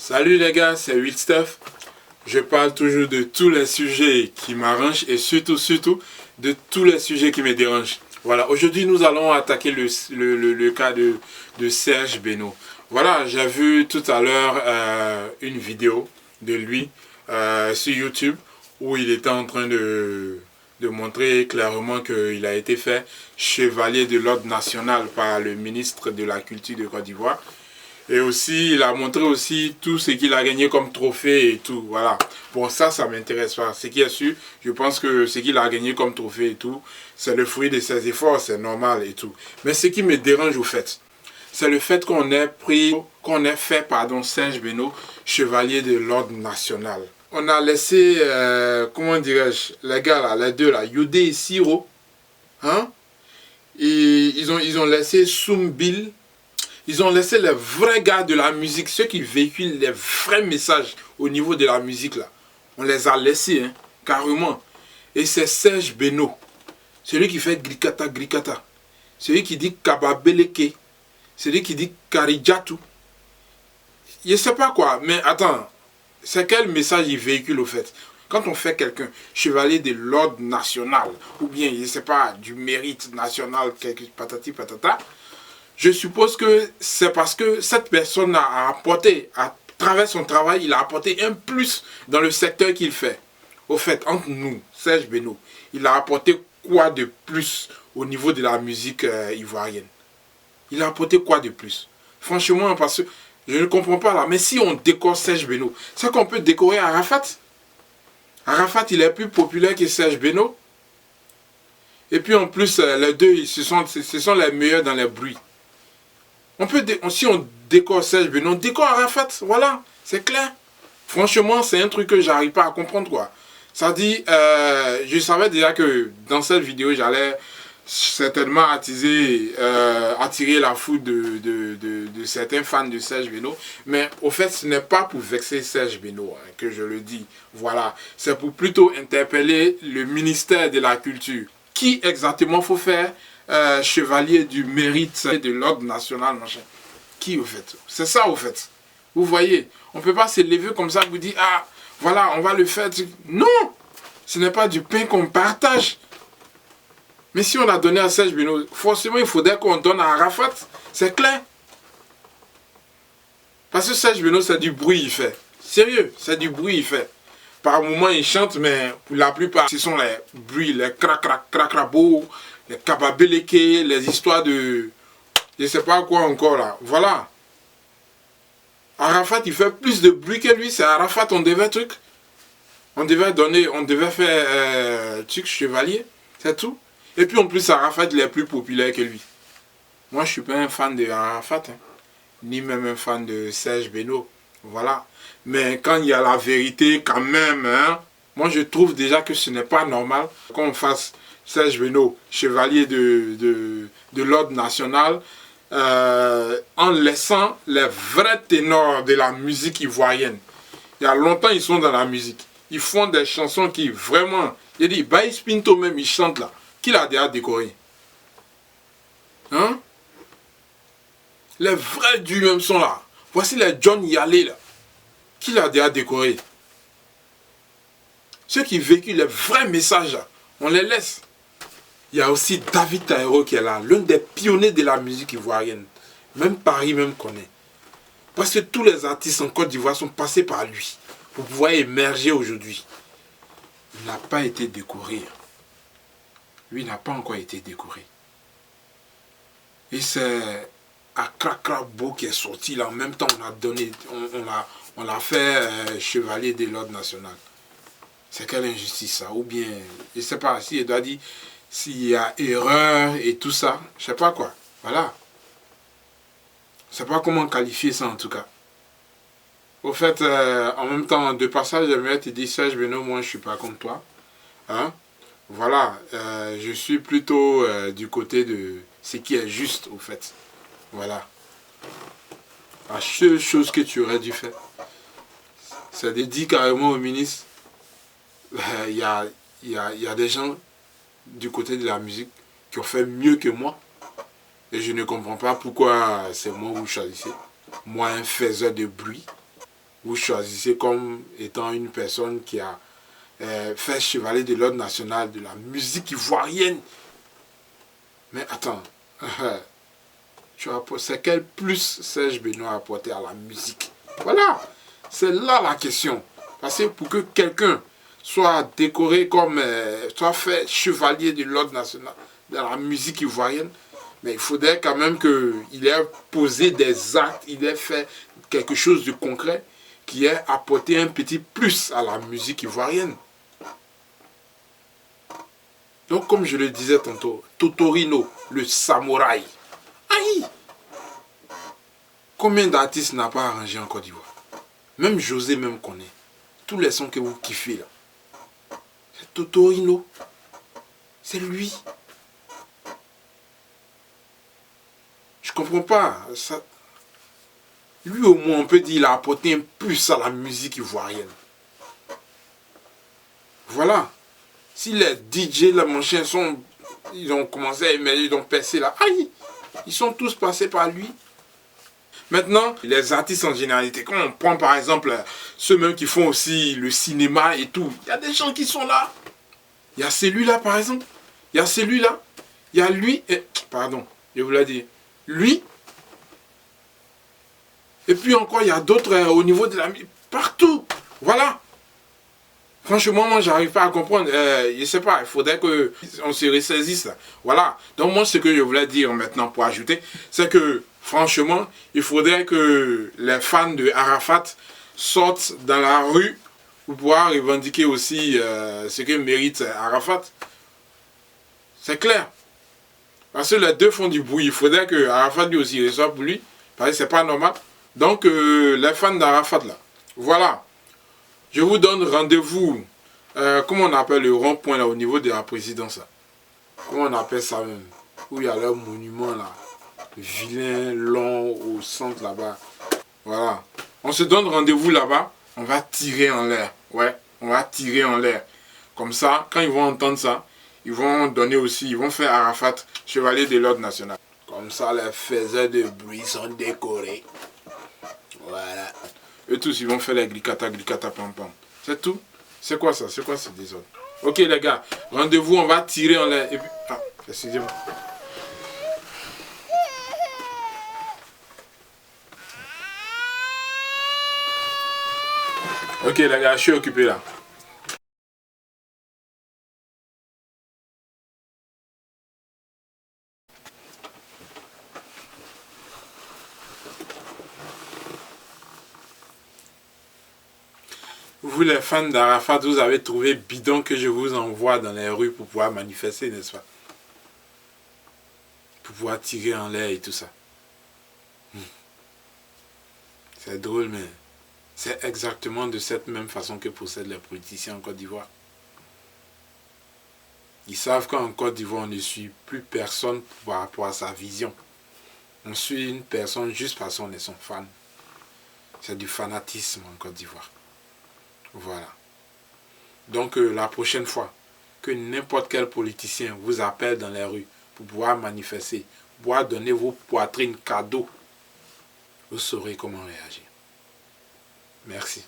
Salut les gars, c'est Will Stuff. Je parle toujours de tous les sujets qui m'arrangent et surtout de tous les sujets qui me dérangent. Voilà, aujourd'hui nous allons attaquer le cas de Serge Beno. Voilà, j'ai vu tout à l'heure une vidéo de lui sur YouTube où il était en train de montrer clairement qu'il a été fait chevalier de l'ordre national par le ministre de la Culture de Côte d'Ivoire. Et aussi, il a montré aussi tout ce qu'il a gagné comme trophée et tout. Voilà. Bon, ça m'intéresse pas. Ce qui est sûr, je pense que ce qu'il a gagné comme trophée et tout, c'est le fruit de ses efforts, c'est normal et tout. Mais ce qui me dérange au fait, c'est le fait qu'on ait fait, Serge Beno, chevalier de l'ordre national. On a laissé, comment dirais-je, les gars là, les deux là, Yodé et Siro, hein? Et ils ont laissé Soumbil. Ils ont laissé les vrais gars de la musique, ceux qui véhiculent les vrais messages au niveau de la musique là. On les a laissés, hein, carrément. Et c'est Serge Beno, celui qui fait Grikata Grikata, celui qui dit Kababeleke, celui qui dit Karidjatou. Je ne sais pas quoi, mais attends, c'est quel message il véhicule au fait? Quand on fait quelqu'un chevalier de l'ordre national, ou bien, je ne sais pas, du mérite national, patati patata, je suppose que c'est parce que cette personne a apporté, à travers son travail, il a apporté un plus dans le secteur qu'il fait. Au fait, entre nous, Serge Beno, il a apporté quoi de plus au niveau de la musique ivoirienne? Il a apporté quoi de plus? Franchement, parce que je ne comprends pas là. Mais si on décore Serge Beno, c'est qu'on peut décorer Arafat. Arafat, il est plus populaire que Serge Beno. Et puis en plus, les deux, ce sont les meilleurs dans les bruits. Si on décore Serge Beno, on décore Arafat, voilà, c'est clair. Franchement, c'est un truc que j'arrive pas à comprendre, quoi. Ça dit, je savais déjà que dans cette vidéo, j'allais certainement attirer la foudre de certains fans de Serge Beno. Mais au fait, ce n'est pas pour vexer Serge Beno que je le dis. Voilà, c'est pour plutôt interpeller le ministère de la Culture. Qui exactement faut faire chevalier du mérite de l'ordre national, machin. Qui au fait? C'est ça au fait. Vous voyez, on ne peut pas se lever comme ça et vous dire, ah, voilà, on va le faire. Non, ce n'est pas du pain qu'on partage. Mais si on a donné à Serge Beno, forcément il faudrait qu'on donne à Arafat. C'est clair. Parce que Serge Beno, c'est du bruit il fait. Sérieux, c'est du bruit il fait. Par moments il chante, mais pour la plupart, ce sont les bruits, les crac-crac-crac-crabo, les kababeleke, les histoires de... je ne sais pas quoi encore là. Voilà. Arafat, il fait plus de bruit que lui. C'est Arafat, on devait truc. On devait faire truc chevalier. C'est tout. Et puis en plus, Arafat, il est plus populaire que lui. Moi, je ne suis pas un fan de Arafat. Hein. Ni même un fan de Serge Beno. Voilà. Mais quand il y a la vérité, quand même, hein, moi, je trouve déjà que ce n'est pas normal qu'on fasse Serge Beno, chevalier de l'ordre national, en laissant les vrais ténors de la musique ivoirienne. Il y a longtemps, ils sont dans la musique. Ils font des chansons qui vraiment... Il dit, Baïs Pinto même, il chante là. Qui l'a déjà décoré? Hein? Les vrais du même sont là. Voici les John Yalé là. Qui l'a déjà décoré? Ceux qui véhiculent les vrais messages là, on les laisse. Il y a aussi David Taïro qui est là, l'un des pionniers de la musique ivoirienne. Même Paris même connaît. Parce que tous les artistes en Côte d'Ivoire sont passés par lui pour pouvoir émerger aujourd'hui. Il n'a pas été décoré. Lui n'a pas encore été décoré. Et c'est Akrakrabo qui est sorti là. En même temps, on l'a fait chevalier de l'ordre national. C'est quelle injustice ça? Ou bien, je ne sais pas si il doit dire... s'il y a erreur et tout ça, je sais pas quoi. Voilà. Je sais pas comment qualifier ça en tout cas. Au fait, en même temps, de passage, j'aimerais te dire, Serge Beno, moi je suis pas comme toi. Hein? Voilà. Je suis plutôt du côté de ce qui est juste au fait. Voilà. La seule chose que tu aurais dû faire, c'est de dire carrément au ministre, il y a des gens du côté de la musique qui ont fait mieux que moi. Et je ne comprends pas pourquoi c'est moi que vous choisissez. Moi, un faiseur de bruit. vous choisissez comme étant une personne qui a fait chevalier de l'ordre national de la musique ivoirienne. Mais attends, c'est quel plus Serge Benoît a apporté à la musique? Voilà, c'est là la question. Parce que pour que quelqu'un soit décoré comme, soit fait chevalier de l'ordre national de la musique ivoirienne, mais il faudrait quand même qu'il ait posé des actes, il ait fait quelque chose de concret qui ait apporté un petit plus à la musique ivoirienne. Donc, comme je le disais tantôt, Totorino, le samouraï. Aïe! Combien d'artistes n'a pas arrangé en Côte d'Ivoire? Même José même connaît. Tous les sons que vous kiffez là. C'est Totorino. C'est lui. Je comprends pas. Ça... Lui au moins on peut dire qu'il a apporté un plus à la musique ivoirienne. Voilà. Si les DJ, les machins sont... Ils ont commencé à émerger, ils ont percé là. Aïe! Ils sont tous passés par lui. Maintenant, les artistes en généralité, quand on prend par exemple ceux mêmes qui font aussi le cinéma et tout, il y a des gens qui sont là. Il y a celui-là par exemple. Il y a celui-là. Il y a lui. Et, pardon, je vous l'ai dit. Lui. Et puis encore, il y a d'autres au niveau de la... Partout. Voilà. Franchement, moi, j'arrive pas à comprendre. Je ne sais pas, il faudrait qu'on se ressaisisse. Voilà. Donc, moi, ce que je voulais dire maintenant pour ajouter, c'est que, franchement, il faudrait que les fans de Arafat sortent dans la rue pour pouvoir revendiquer aussi ce que mérite Arafat. C'est clair. Parce que les deux font du bruit. Il faudrait que Arafat lui aussi reçoive pour lui. Parce que c'est pas normal. Donc, les fans d'Arafat, là. Voilà. Je vous donne rendez-vous, comment on appelle le rond-point là au niveau de la présidence là? Comment on appelle ça même? Où il y a leur monument là, vilain, long, au centre là-bas. Voilà. On se donne rendez-vous là-bas, on va tirer en l'air. Ouais, on va tirer en l'air. Comme ça, quand ils vont entendre ça, ils vont donner aussi, ils vont faire Arafat chevalier de l'ordre national. Comme ça, les faiseurs de bruit sont décorés. Voilà. Eux tous, ils vont faire les glicata, pam pam. C'est tout. C'est quoi ça? C'est quoi ce désordre? Ok les gars, rendez-vous, on va tirer en l'air. Et puis... Ah, excusez-moi. Ok les gars, je suis occupé là. Vous les fans d'Arafat, vous avez trouvé bidon que je vous envoie dans les rues pour pouvoir manifester, n'est-ce pas? Pour pouvoir tirer en l'air et tout ça. C'est drôle, mais c'est exactement de cette même façon que procèdent les politiciens en Côte d'Ivoire. Ils savent qu'en Côte d'Ivoire, on ne suit plus personne par rapport à sa vision. On suit une personne juste parce qu'on est son fan. C'est du fanatisme en Côte d'Ivoire. Voilà. Donc la prochaine fois que n'importe quel politicien vous appelle dans les rues pour pouvoir manifester, pour pouvoir donner vos poitrines cadeaux, vous saurez comment réagir. Merci.